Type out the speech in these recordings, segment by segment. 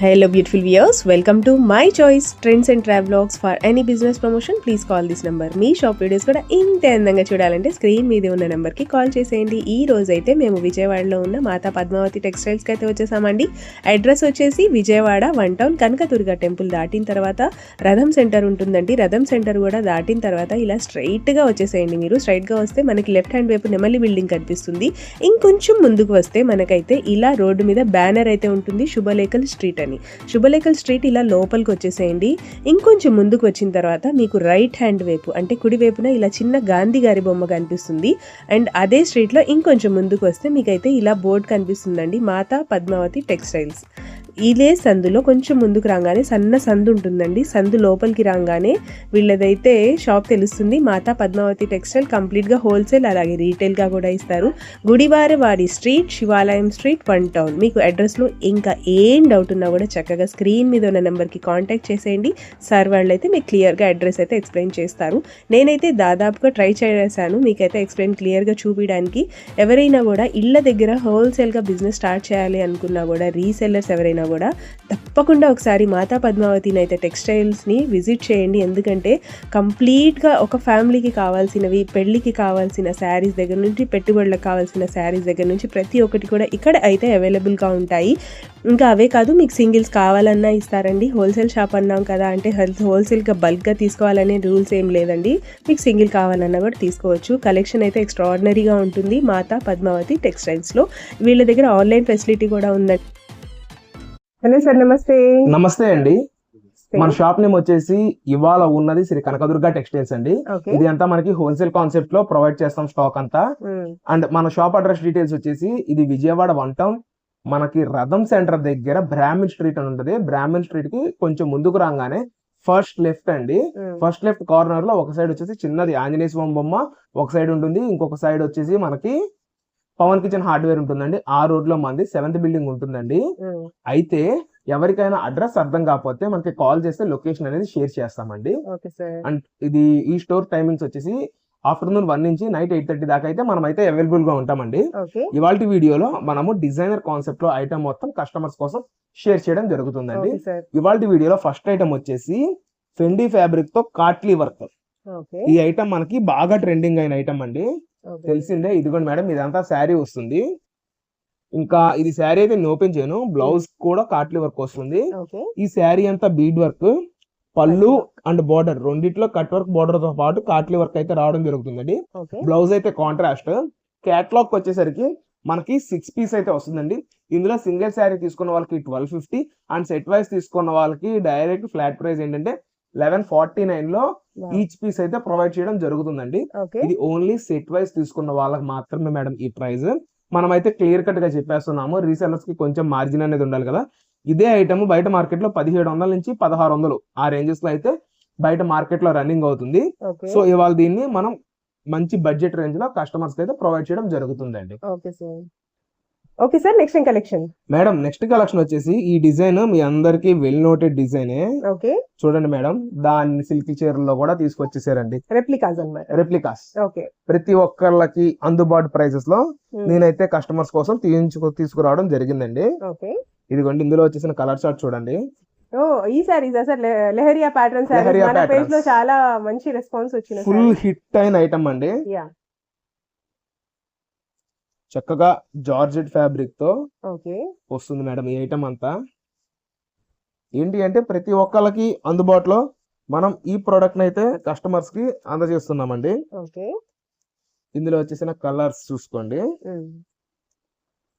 Hello beautiful viewers, welcome to my choice trends and travelogues. For any business promotion please call this number. Me shop videos కూడా ఇంత అందంగా చూడాలంటే screen మీద ఉన్న number కి call చేసేయండి. ఈ రోజు అయితే మేము విజయవాడలో ఉన్న మాతా పద్మావతి టెక్స్టైల్స్ కి అయితే వచ్చేసామండి. అడ్రస్ వచ్చేసి విజయవాడ 1 టౌన్ కనకదుర్గ టెంపుల్ దాటిన తర్వాత రథం సెంటర్ ఉంటుందండి. రథం సెంటర్ కూడా దాటిన తర్వాత ఇలా స్ట్రైట్ గా వచ్చేసేయండి. మీరు స్ట్రైట్ గా వస్తే మనకి లెఫ్ట్ హ్యాండ్ వైపు నెమలి బిల్డింగ్ కనిపిస్తుంది. ఇంకొంచెం ముందుకు వస్తే మనకైతే ఇలా రోడ్డు మీద బ్యానర్ అయితే ఉంటుంది, శుభలేఖల్ స్ట్రీట్ అని. శుభలేఖల్ స్ట్రీట్ ఇలా లోపలికి వచ్చేసేయండి. ఇంకొంచెం ముందుకు వచ్చిన తర్వాత మీకు రైట్ హ్యాండ్ వైపు అంటే కుడి వైపున ఇలా చిన్న గాంధీ గారి బొమ్మ కనిపిస్తుంది. అండ్ అదే స్ట్రీట్లో ఇంకొంచెం ముందుకు వస్తే మీకైతే ఇలా బోర్డు కనిపిస్తుందండి, మాతా పద్మావతి టెక్స్టైల్స్. ఇదే సందులో కొంచెం ముందుకు రాగానే సన్న సందు ఉంటుందండి. సందు లోపలికి రాగానే వీళ్ళదైతే షాప్ తెలుస్తుంది, మాతా పద్మావతి టెక్స్టైల్. కంప్లీట్గా హోల్సేల్ అలాగే రీటైల్గా కూడా ఇస్తారు. గుడివారవాడి స్ట్రీట్, శివాలయం స్ట్రీట్, 1 టౌన్. మీకు అడ్రస్లో ఇంకా ఏం డౌట్ ఉన్నా కూడా చక్కగా స్క్రీన్ మీద ఉన్న నెంబర్కి కాంటాక్ట్ చేసేయండి. సార్ వాళ్ళు అయితే మీకు క్లియర్గా అడ్రస్ అయితే ఎక్స్ప్లెయిన్ చేస్తారు. నేనైతే దాదాపుగా ట్రై చేశాను మీకైతే ఎక్స్ప్లెయిన్ క్లియర్గా చూపించడానికి. ఎవరైనా కూడా ఇళ్ళ దగ్గర హోల్సేల్గా బిజినెస్ స్టార్ట్ చేయాలి అనుకున్నా కూడా, రీసెల్లర్స్ ఎవరైనా కూడా తప్పకుండా ఒకసారి మాతా పద్మావతిని అయితే టెక్స్టైల్స్ని విజిట్ చేయండి. ఎందుకంటే కంప్లీట్గా ఒక ఫ్యామిలీకి కావాల్సినవి, పెళ్ళికి కావాల్సిన శారీస్ దగ్గర నుంచి, పెట్టుబడులకు కావాల్సిన శారీస్ దగ్గర నుంచి ప్రతి ఒక్కటి కూడా ఇక్కడ అయితే అవైలబుల్గా ఉంటాయి. ఇంకా అవే కాదు, మీకు సింగిల్స్ కావాలన్నా ఇస్తారండి. హోల్సేల్ షాప్ అన్నాం కదా, అంటే హోల్సేల్గా బల్క్గా తీసుకోవాలనే రూల్స్ ఏం లేదండి. మీకు సింగిల్ కావాలన్నా కూడా తీసుకోవచ్చు. కలెక్షన్ అయితే ఎక్స్ట్రాడినరీగా ఉంటుంది మాతా పద్మావతి టెక్స్టైల్స్లో. వీళ్ళ దగ్గర ఆన్లైన్ ఫెసిలిటీ కూడా ఉందండి. హలో సార్, నమస్తే. నమస్తే అండి. మన షాప్ నేమ్ వచ్చేసి ఇవాళ ఉన్నది శ్రీ కనకదుర్గ టెక్స్టైల్స్ అండి. ఇది అంతా మనకి హోల్సేల్ కాన్సెప్ట్ లో ప్రొవైడ్ చేస్తాం స్టాక్ అంతా. అండ్ మన షాప్ అడ్రస్ డీటెయిల్స్ వచ్చేసి ఇది విజయవాడ 1 టౌన్, మనకి రథం సెంటర్ దగ్గర బ్రాహ్మణ్ స్ట్రీట్ అని ఉంటుంది. బ్రాహ్మణ్ స్ట్రీట్ కి కొంచెం ముందుకు రాగానే ఫస్ట్ లెఫ్ట్ అండి. ఫస్ట్ లెఫ్ట్ కార్నర్ లో ఒక సైడ్ వచ్చేసి చిన్నది ఆంజనేయ స్వామి బొమ్మ ఒక సైడ్ ఉంటుంది, ఇంకొక సైడ్ వచ్చేసి మనకి పవన్ కిచెన్ హార్డ్వేర్ ఉంటుందండి. ఆ రోడ్ లో మంది 7th బిల్డింగ్ ఉంటుందండి. అయితే ఎవరికైనా అడ్రస్ అర్థం కాకపోతే మనకి కాల్ చేస్తే లొకేషన్ అనేది షేర్ చేస్తామండి. అండ్ ఇది ఈ స్టోర్ టైమింగ్స్ వచ్చేసి ఆఫ్టర్నూన్ 1 నుంచి నైట్ 8:30 దాకా అయితే మనం అయితే అవైలబుల్ గా ఉంటామండి. ఇవాళ వీడియోలో మనము డిజైనర్ కాన్సెప్ట్ లో ఐటమ్ మొత్తం కస్టమర్స్ కోసం షేర్ చేయడం జరుగుతుందండి. ఇవాళ వీడియోలో ఫస్ట్ ఐటమ్ వచ్చేసి ఫెండీ ఫ్యాబ్రిక్ తో కాట్లీ వర్క్. ఈ ఐటమ్ మనకి బాగా ట్రెండింగ్ అయిన ఐటమ్ అండి, తెలిసిందే. ఇదిగోండి మేడం, ఇదంతా శారీ వస్తుంది. ఇంకా ఇది శారీ అయితే నేను ఓపెన్ చేయను. బ్లౌజ్ కూడా కాట్లీ వర్క్ వస్తుంది. ఈ శారీ అంతా బీడ్ వర్క్, పళ్ళు అండ్ బార్డర్ రెండిట్లో కట్ వర్క్ బార్డర్ తో పాటు కాట్లీ వర్క్ అయితే రావడం జరుగుతుందండి. బ్లౌజ్ అయితే కాంట్రాస్ట్. క్యాట్లాగ్ వచ్చేసరికి మనకి 6 పీస్ అయితే వస్తుందండి. ఇందులో సింగిల్ శారీ తీసుకున్న వాళ్ళకి 1250 అండ్ సెట్ వైస్ తీసుకున్న వాళ్ళకి డైరెక్ట్ ఫ్లాట్ ప్రైస్ ఏంటంటే 1149 లో ఈచ్ పీస్ అయితే ప్రొవైడ్ చేయడం జరుగుతుందండి. ఇది ఓన్లీ సెట్ వైస్ తీసుకున్న వాళ్ళకి మాత్రమే మేడం ఈ ప్రైస్. మనం అయితే క్లియర్ కట్ గా చెప్పేస్తున్నాము. రీసెల్లర్స్ కి కొంచెం మార్జిన్ అనేది ఉండాలి కదా. ఇదే ఐటమ్ బయట మార్కెట్ లో 1700 నుంచి 1600 ఆ రేంజెస్ లో అయితే బయట మార్కెట్ లో రన్నింగ్ అవుతుంది. సో ఇవాళ దీన్ని మనం మంచి బడ్జెట్ రేంజ్ లో కస్టమర్స్ అయితే ప్రొవైడ్ చేయడం జరుగుతుందండి. Okay sir, next collection. Madam next collection వచ్చేసి ఈ డిజైన్ మీ అందరికి వెల్ నోటెడ్ డిజైన్. చూడండి మేడం, దాన్ని సిల్క్ చీరల్లో కూడా తీసుకొచ్చేసారండి. రెప్లికాస్ ప్రతి ఒక్కళ్ళకి అందుబాటు ప్రైసెస్ లో నేనైతే కస్టమర్స్ కోసం తీసుకురావడం జరిగిందండి. ఇదిగోండి, ఇందులో వచ్చేసిన కలర్ చార్ట్ చూడండి. ఈ సారీస్ అసలు లెహరియా ప్యాటర్న్ సారీస్ మన పేజ్ లో చాలా మంచి రెస్పాన్స్ వచ్చింది. ఫుల్ హిట్ అయిన ఐటమ్ అండి. చక్కగా జార్జెట్ ఫ్యాబ్రిక్ తో వస్తుంది మేడం ఈ ఐటమ్ అంతా. ఏంటి అంటే ప్రతి ఒక్కళ్ళకి అందుబాటులో మనం ఈ ప్రోడక్ట్ అయితే కస్టమర్స్ కి అందజేస్తున్నామండి. ఇందులో వచ్చేసిన కలర్స్ చూసుకోండి.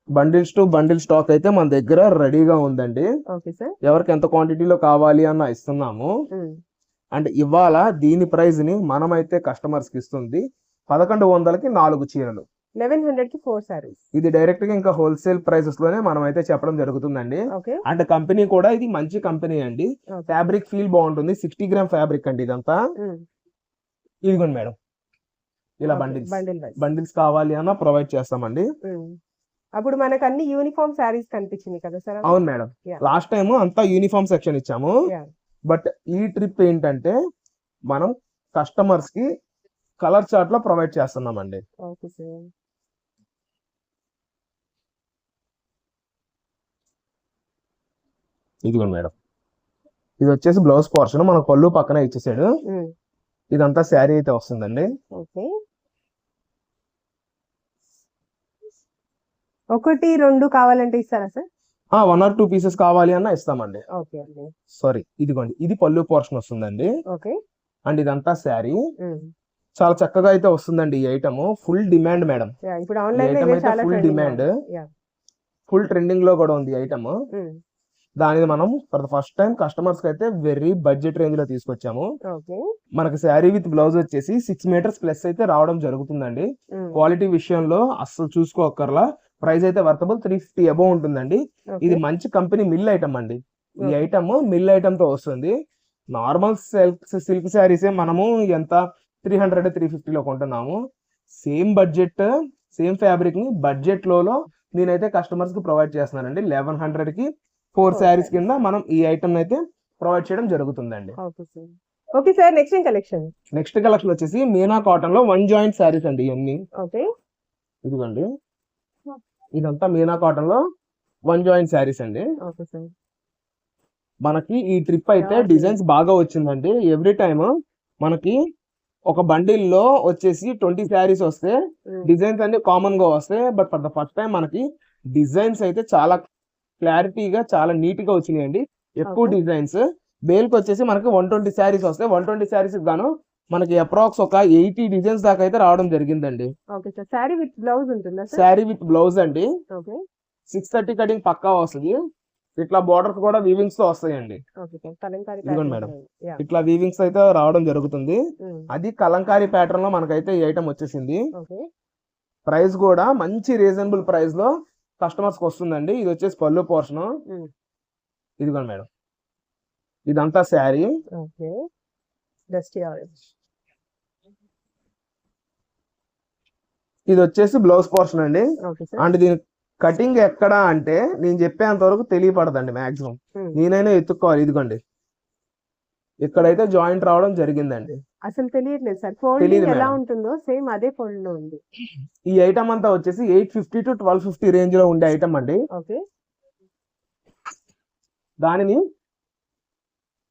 బండిల్స్ టు బండిల్ స్టాక్ అయితే మన దగ్గర రెడీగా ఉందండి. ఎవరికి ఎంత క్వాంటిటీలో కావాలి అన్న ఇస్తున్నాము. అండ్ ఇవాళ దీని ప్రైస్ ని మనమైతే కస్టమర్స్ కి ఇస్తుంది 1100కి 4 చీరలు, 1100కి 4 సారీస్. ఇది డైరెక్ట్ గా ఇంకా హోల్సేల్ ప్రైసెస్ లోనే మనం అయితే చెప్పడం జరుగుతుందండి. అండ్ కంపెనీ కూడా ఇది మంచి కంపెనీ అండి. ఫ్యాబ్రిక్ ఫీల్ బాగుంటుంది. 60 గ్రామ్ ఫ్యాబ్రిక్ అండి ఇదంతా. ఇదిగోండి మేడం, ఇలా బండిల్స్ కావాలి అన్న ప్రొవైడ్ చేస్తామండి. అప్పుడు మనకు అన్ని యూనిఫామ్ సారీస్ కనిపించింది కదా సార్? అవును మేడం, లాస్ట్ టైం అంతా యూనిఫామ్ సెక్షన్ ఇచ్చాము. బట్ ఈ ట్రిప్ ఏంటంటే మనం కస్టమర్స్ కి కలర్ చార్ట్ లో ప్రొవైడ్ చేస్తున్నామండి. ఇదిగోండి మేడం, ఇది వచ్చేసి బ్లౌజ్ పోర్షన్, మన పళ్ళు పక్కన ఇచ్చేసాడు. ఇదంతా శారీ అయితే వస్తుందండి. ఓకే, ఒకటి రెండు కావాలంటే ఇస్తారా సార్? 1 or 2 పీసెస్ కావాలి అన్న ఇస్తామండి. ఓకే అండి. సారీ, ఇదిగోండి, ఇది పళ్ళు పోర్షన్ వస్తుందండి. ఓకే, అండ్ ఇదంతా శారీ. చాలా చక్కగా అయితే వస్తుందండి ఈ ఐటమ్. ఫుల్ డిమాండ్ మేడం, ఇప్పుడు online full demand, full trending లో కూడా ఉంది ఈ ఐటమ్. దానిని మనం for the first time customers కి అయితే వెరీ బడ్జెట్ రేంజ్ లో తీసుకొచ్చాము. మనకి శారీ విత్ బ్లౌజ్ వచ్చేసి 6 మీటర్స్ ప్లస్ అయితే రావడం జరుగుతుందండి. క్వాలిటీ విషయంలో అస్సలు చూసుకోకర్లా, ప్రైస్ అయితే వర్తబుల్ 350 అబౌవ్ ఉంటుందండి. ఇది మంచి కంపెనీ మిల్ ఐటమ్ అండి. ఈ ఐటమ్ మిల్ ఐటమ్ తో వస్తుంది. నార్మల్ సిల్క్ శారీసే మనము ఎంత 300-350 లో కొంటున్నాము. సేమ్ బడ్జెట్, సేమ్ ఫ్యాబ్రిక్ ని బడ్జెట్ లో నేనైతే కస్టమర్స్ కి ప్రొవైడ్ చేస్తున్నానండి. 1100 కి 4 శారీస్ కింద మనం ఈ ఐటమ్ అయితే ప్రొవైడ్ చేయడం జరుగుతుందండి. Okay sir, next collection. Next collection వచ్చేసి మీనా కాటన్ లో 1 జాయింట్ శారీస్ అండి ఇవన్నీ. ఇదిగోండి, ఇదంతా మీనా కాటన్ లో 1 జాయింట్ శారీస్ అండి. మనకి ఈ ట్రిప్ అయితే డిజైన్స్ బాగా వచ్చిందండి. ఎవ్రీ టైమ్ మనకి ఒక బండిల్ లో వచ్చేసి 20 శారీస్ వస్తే డిజైన్స్ అన్ని కామన్ గా వస్తాయి. But for the first time మనకి డిజైన్స్ అయితే చాలా క్లారిటీగా, చాలా నీట్ గా వచ్చినాయండి. ఎక్కువ డిజైన్స్. బేల్కి వచ్చేసి మనకి 120 శారీస్ వస్తాయి. 120 శారీస్ గాను మనకి అప్రాక్స్ ఒక 80 డిజైన్స్ దాకా అయితే రావడం జరిగిందండి. శారీ విత్ బ్లౌజ్ ఉంటుందా? శారీ విత్ బ్లౌజ్ అండి. 630 కటింగ్ పక్కా వస్తుంది. ఇట్లా బోర్డర్స్ కూడా వీవింగ్స్ తో వస్తాయండి. ఇదిగోండి మేడం, ఇట్లా వీవింగ్స్ అయితే రావడం జరుగుతుంది. అది కలంకారీ ప్యాటర్న్ లో మనకైతే ఈ ఐటమ్ వచ్చేసింది. ప్రైస్ కూడా మంచి రీజనబుల్ ప్రైస్ లో కస్టమర్స్ కి వస్తుందండి. ఇది వచ్చేసి పళ్ళు పోర్షన్. ఇదిగోండి మేడం, ఇదంతా శారీ. ఇది వచ్చేసి బ్లౌజ్ పోర్షన్ అండి. అండ్ దీని కటింగ్ ఎక్కడ అంటే నేను చెప్పేంత వరకు తెలియపడదండి మాక్సిమం. నేనైనా ఎత్తుక్కోవాలి. ఇదిగోండి, ఇక్కడైతే జాయింట్ రావడం జరిగిందండి. అసలు తెలియట్లేదు సార్, ఫోల్డింగ్ ఎలా ఉంటుందో సేమ్ అదే ఫోల్డ్ లో ఉంది. ఈ ఐటమ్ అంతా వచ్చేసి 850 to 1250 రేంజ్ లో ఉండే ఐటమ్ అండి. దానిని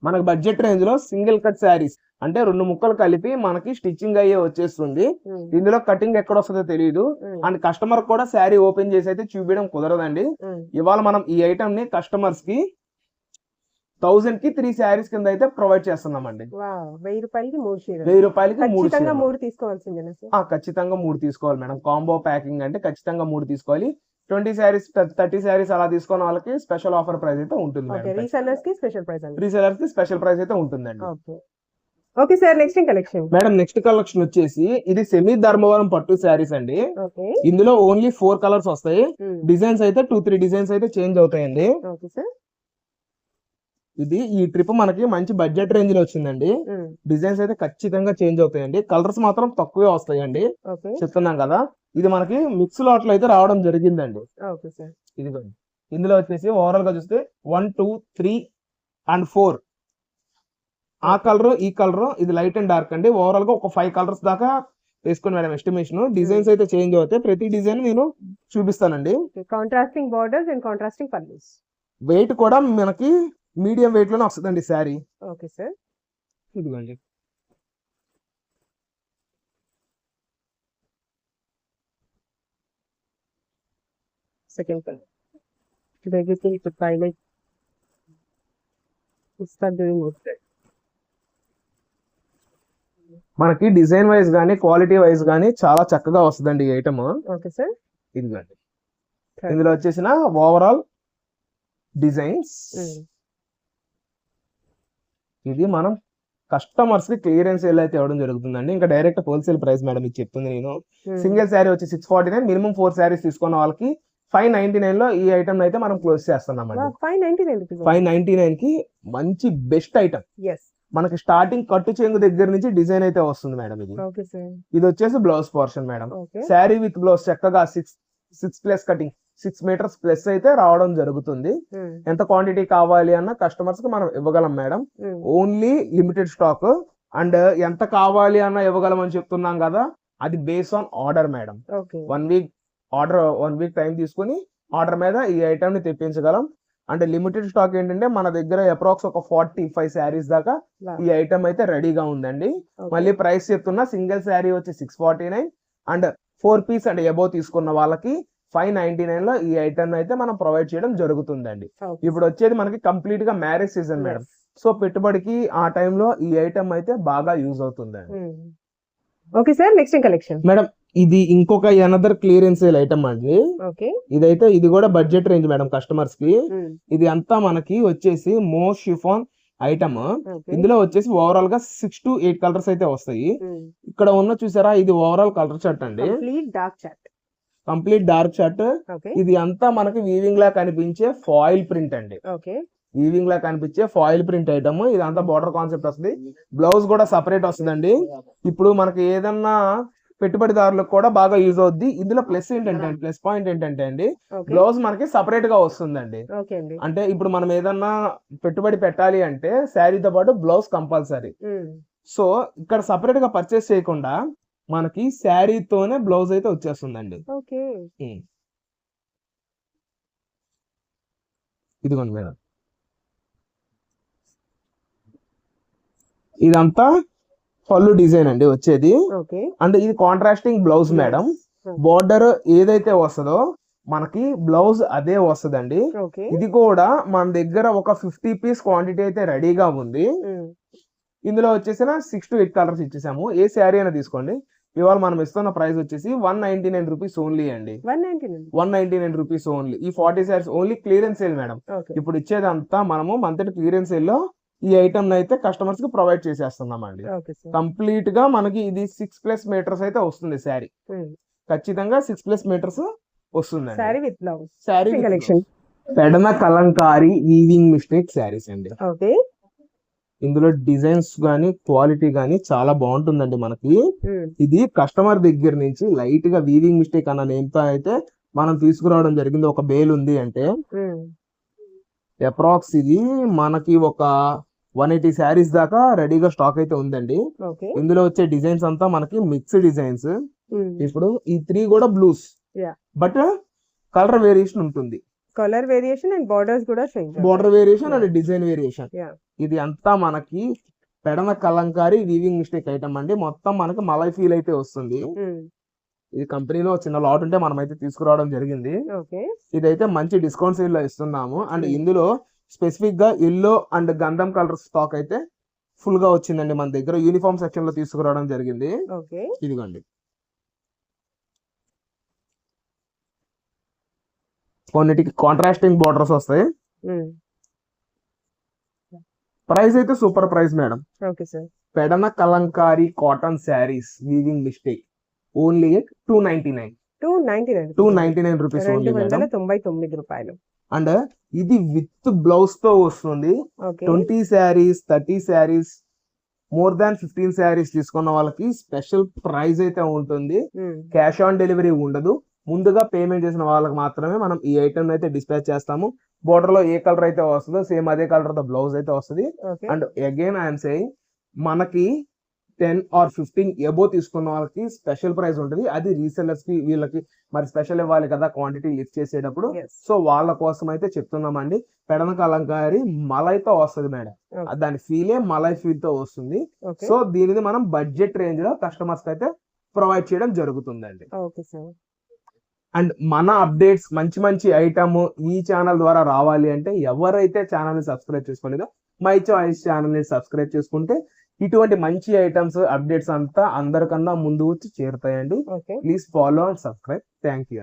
మనకు బడ్జెట్ రేంజ్ లో సింగిల్ కట్ శారీస్ అంటే 2 ముక్కలు కలిపి మనకి స్టిచ్చింగ్ అయ్యే వచ్చేస్తుంది. ఇందులో కటింగ్ ఎక్కడ వస్తుందో తెలియదు. అండ్ కస్టమర్ కూడా శారీ ఓపెన్ చేసి అయితే చూపించడం కుదరదండి. ఇవాళ మనం ఈ ఐటమ్ ని కస్టమర్స్ కి 1000 కి 3 శారీస్ కింద అయితే ప్రొవైడ్ చేస్తున్నామండి. 1000 రూపాయలకి 3 తీసుకోవాల్సిందే. ఖచ్చితంగా 3 తీసుకోవాలి మేడం. కాంబో ప్యాకింగ్ అంటే ఖచ్చితంగా 3 తీసుకోవాలి. 20 శారీస్ 30 శారీస్ అలా తీసుకున్న వాళ్ళకి స్పెషల్ ఆఫర్ ప్రైస్ అయితే ఉంటుంది. రీసెల్లర్స్ కి స్పెషల్ ప్రైస్ అయితే ఉంటుందండి. Okay sir, next collection. Madam, next collection వచ్చేసి ఇది సెమీ ధర్మవరం పట్టు శారీస్ అండి. ఇందులో ఓన్లీ 4 కలర్స్ వస్తాయి. డిజైన్స్ అయితే 2-3 డిజైన్స్ అయితే చేంజ్ అవుతాయండి. ఇది ఈ ట్రిప్ మనకి మంచి బడ్జెట్ రేంజ్ లో వచ్చిందండి. డిజైన్స్ అయితే ఖచ్చితంగా చేంజ్ అవుతాయండి. కలర్స్ మాత్రం తక్కువే వస్తాయండి. చెప్తున్నాం కదా, ఇది మనకి మిక్స్ లాట్ లో అయితే రావడం జరిగిందండి. ఇదిగోండి, ఇందులో వచ్చేసి ఓవరాల్ గా చూస్తే 1, 2, 3 and 4 ఆ కలర్, ఈ కలర్, ఇది లైట్ అండ్ డార్క్ అండి. ఓవరాల్ గా ఒక 5 కలర్స్ దాకా వేసుకుని మేడం ఎస్టిమేషన్. డిజైన్స్ అయితే చేంజ్ అవుతాయి. ప్రతి డిజైన్ నేను చూపిస్తానండి. Contrasting borders and contrasting pallus. Weight కూడా మనకి మీడియం వెయిట్ లోనే వస్తుందండి శారీ. ఓకే సార్, ఇదిగోండి, సెకండ్ కలర్. మనకి డిజైన్ వైజ్ గానీ క్వాలిటీ వైజ్ గానీ చాలా చక్కగా వస్తుందండి ఈ ఐటమ్. ఓకే సార్, ఇదిగోండి, ఇందులో వచ్చేసిన ఓవరాల్ డిజైన్స్. ఇది మనం కస్టమర్స్ కి క్లియరెన్స్ సేల్ అయితే ఇవ్వడం జరుగుతుందండి. ఇంకా డైరెక్ట్ హోల్సేల్ ప్రైస్ మేడం ఇది చెప్తుంది నేను. సింగిల్ శారీ వచ్చి 649, మినిమం 4 శారీస్ తీసుకున్న వాళ్ళకి 599 లో ఈ ఐటమ్ అయితే మనం క్లోజ్ చేస్తున్నామండి. 599 కి మంచి బెస్ట్ ఐటమ్. మనకి స్టార్టింగ్ కట్టు చెంగు దగ్గర నుంచి డిజైన్ అయితే వస్తుంది మేడం. ఇది వచ్చేసి blouse portion madam. Sari with blouse చక్కగా 6 ప్లస్ కటింగ్ 6 మీటర్స్ ప్లస్ అయితే రావడం జరుగుతుంది. ఎంత క్వాంటిటీ కావాలి అన్న కస్టమర్స్ కి మనం ఇవ్వగలం madam. Only limited stock. And ఎంత కావాలి అన్న ఇవ్వగలం అని చెప్తున్నాం కదా, అది base on order madam. 1 week time తీసుకుని ఆర్డర్ మీద ఈ ఐటమ్ ని తెప్పించగలం. అంటే లిమిటెడ్ స్టాక్ ఏంటంటే మన దగ్గర అప్రాక్స్ ఒక 45 శారీస్ దాకా ఈ ఐటమ్ అయితే రెడీగా ఉందండి. మళ్ళీ ప్రైస్ చెప్తున్నా, సింగిల్ శారీ వచ్చి 649 అండ్ 4 పీస్ అండ్ అబౌవ్ తీసుకున్న వాళ్ళకి 599 లో ఈ ఐటమ్ అయితే మనం ప్రొవైడ్ చేయడం జరుగుతుందండి. ఇప్పుడు వచ్చేది మనకి కంప్లీట్ గా మ్యారేజ్ సీజన్ మేడం. సో పెట్టుబడికి ఆ టైంలో ఈ ఐటమ్ అయితే బాగా యూజ్ అవుతుందండి. Okay sir, next collection madam ఇది ఇంకొక అనదర్ క్లియరెన్స్ సేల్ ఐటమ్ అండి. ఇది కూడా బడ్జెట్ రేంజ్ మేడం కస్టమర్స్ కి. ఇది అంతా మనకి వచ్చేసి మోస్ట్ షిఫాన్ ఐటమ్. ఇందులో వచ్చేసి ఓవరాల్ గా 6 to 8 కలర్స్ అయితే వస్తాయి. ఇక్కడ ఉన్న చూసారా, ఇది ఓవరాల్ కలర్ చార్ట్ అండి, కంప్లీట్ డార్క్ చార్ట్. ఇది అంతా మనకి వీవింగ్ లా కనిపించే ఫాయిల్ ప్రింట్ అండి. వీవింగ్ లా కనిపించే ఫాయిల్ ప్రింట్ ఐటమ్. ఇదంతా బార్డర్ కాన్సెప్ట్ వస్తుంది. బ్లౌజ్ కూడా సపరేట్ వస్తుందండి. ఇప్పుడు మనకి ఏదన్నా పెట్టుబడిదారులకు కూడా బాగా యూజ్ అవుద్ది. ఇందులో ప్లస్ పాయింట్ ఏంటంటే అండి, బ్లౌజ్ మనకి సపరేట్ గా వస్తుందండి. అంటే ఇప్పుడు మనం ఏదన్నా పెట్టుబడి పెట్టాలి అంటే శారీతో పాటు బ్లౌజ్ కంపల్సరీ. సో ఇక్కడ సపరేట్ గా పర్చేస్ చేయకుండా మనకి శారీతోనే బ్లౌజ్ అయితే వచ్చేస్తుందండి. ఇదిగోండి మేడం, ఇదంతా పళ్ళు డిజైన్ అండి వచ్చేది. అండ్ ఇది కాంట్రాస్టింగ్ బ్లౌజ్ మేడం. బోర్డర్ ఏదైతే వస్తుందో మనకి బ్లౌజ్ అదే వస్తుందండి. ఇది కూడా మన దగ్గర ఒక 50 పీస్ క్వాంటిటీ అయితే రెడీగా ఉంది. ఇందులో వచ్చేసిన 6 to 8 కలర్స్ ఇచ్చేసాము. ఏ శారీ అయినా తీసుకోండి. ఇవాళ మనం ఇస్తున్న ప్రైస్ వచ్చేసి 199 రూపీస్ ఓన్లీ అండి. 199 రూపీస్ ఓన్లీ. ఈ 40 saris only clearance sale madam. ఇప్పుడు ఇచ్చేదంతా మనము మంత్ క్లియరెన్స్ సేల్ లో ఈ ఐటమ్ అయితే కస్టమర్స్ కి ప్రొవైడ్ చేసేస్తున్నాం అండి. కంప్లీట్ గా మనకి ఇది 6+ మీటర్స్ అయితే వస్తుంది శారీ. ఖచ్చితంగా 6+ మీటర్స్ వస్తుంది శారీ. పెడన కలంకారీ వీవింగ్ మిస్టేక్ శారీస్ అండి. ఇందులో డిజైన్స్ గానీ క్వాలిటీ గానీ చాలా బాగుంటుందండి మనకి. ఇది కస్టమర్ దగ్గర నుంచి లైట్ గా వీవింగ్ మిస్టేక్ అన్న నేమ్ తో అయితే మనం తీసుకురావడం జరిగింది. ఒక బేల్ ఉంది అంటే అప్రాక్స్ ఇది మనకి ఒక 180 శారీస్ దాకా రెడీగా స్టాక్ అయితే ఉందండి. ఇందులో వచ్చే డిజైన్స్ అంతా మనకి మిక్స్డ్ డిజైన్స్. ఇప్పుడు ఈ 3 కూడా బ్లూస్, బట్ కలర్ వేరియేషన్ ఉంటుంది. కలర్ వేరియేషన్ అండ్ బోర్డర్స్ కూడా change, border variation and design variation. ఇది అంతా మనకి Pedana Kalamkari weaving mistake item అండి. మొత్తం మనకి మలై ఫీల్ అయితే వస్తుంది. ఇది కంపెనీలో చిన్న లాట్ ఉంటే మనం అయితే తీసుకురావడం జరిగింది. ఇదైతే మంచి డిస్కౌంట్ సేల్ లో ఇస్తున్నాము. అండ్ ఇందులో స్పెసిఫిక్ గా ఎల్లో అండ్ గంధం కలర్ స్టాక్ అయితే ఫుల్ గా వచ్చిందండి మన దగ్గర. యూనిఫామ్ సెక్షన్ లో తీసుకురావడం జరిగింది. ఇదిగోండి, కొన్నిటికి కాంట్రాస్టింగ్ బోర్డర్స్ వస్తాయి. ప్రైస్ అయితే super price madam. Pedana Kalamkari cotton saris weaving mistake only 299 rupees only madam. 299 రూపాయలు. అండ్ ఇది విత్ బ్లౌజ్ తో వస్తుంది. 20 శారీస్ 30 శారీస్ మోర్ దాన్ 15 శారీస్ తీసుకున్న వాళ్ళకి స్పెషల్ ప్రైస్ అయితే ఉంటుంది. క్యాష్ ఆన్ డెలివరీ ఉండదు. ముందుగా పేమెంట్ చేసిన వాళ్ళకి మాత్రమే మనం ఈ ఐటమ్ అయితే డిస్పాచ్ చేస్తాము. బోర్డర్ లో ఏ కలర్ అయితే వస్తుందో సేమ్ అదే కలర్ తో బ్లౌజ్ అయితే వస్తుంది. అండ్ అగైన్ ఐఎమ్ సేయింగ్ మనకి 10 or 15 ఎబో తీసుకున్న వాళ్ళకి స్పెషల్ ప్రైస్ ఉంటుంది. అది రీసెల్లర్స్ కి వీళ్ళకి మరి స్పెషల్ ఇవ్వాలి కదా క్వాంటిటీ లిఫ్ట్ చేసేటప్పుడు. సో వాళ్ళ కోసం అయితే చెప్తున్నామండి. పెడన కలంకారీ మలైతో వస్తుంది మేడం. దాని ఫీలే మలై ఫీల్ తో వస్తుంది. సో దీనిని మనం బడ్జెట్ రేంజ్ లో కస్టమర్స్ కి అయితే ప్రొవైడ్ చేయడం జరుగుతుందండి. అండ్ మన అప్డేట్స్ మంచి మంచి ఐటమ్ ఈ ఛానల్ ద్వారా రావాలి అంటే ఎవరైతే ఛానల్ ని సబ్స్క్రైబ్ చేసుకోలేదో మై చాయిస్ ఛానల్ ని సబ్స్క్రైబ్ చేసుకుంటే ఇటువంటి మంచి ఐటమ్స్ అప్డేట్స్ అంతా అందరికన్నా ముందు వచ్చి చేరుతాయండి. Please follow and subscribe. Thank you.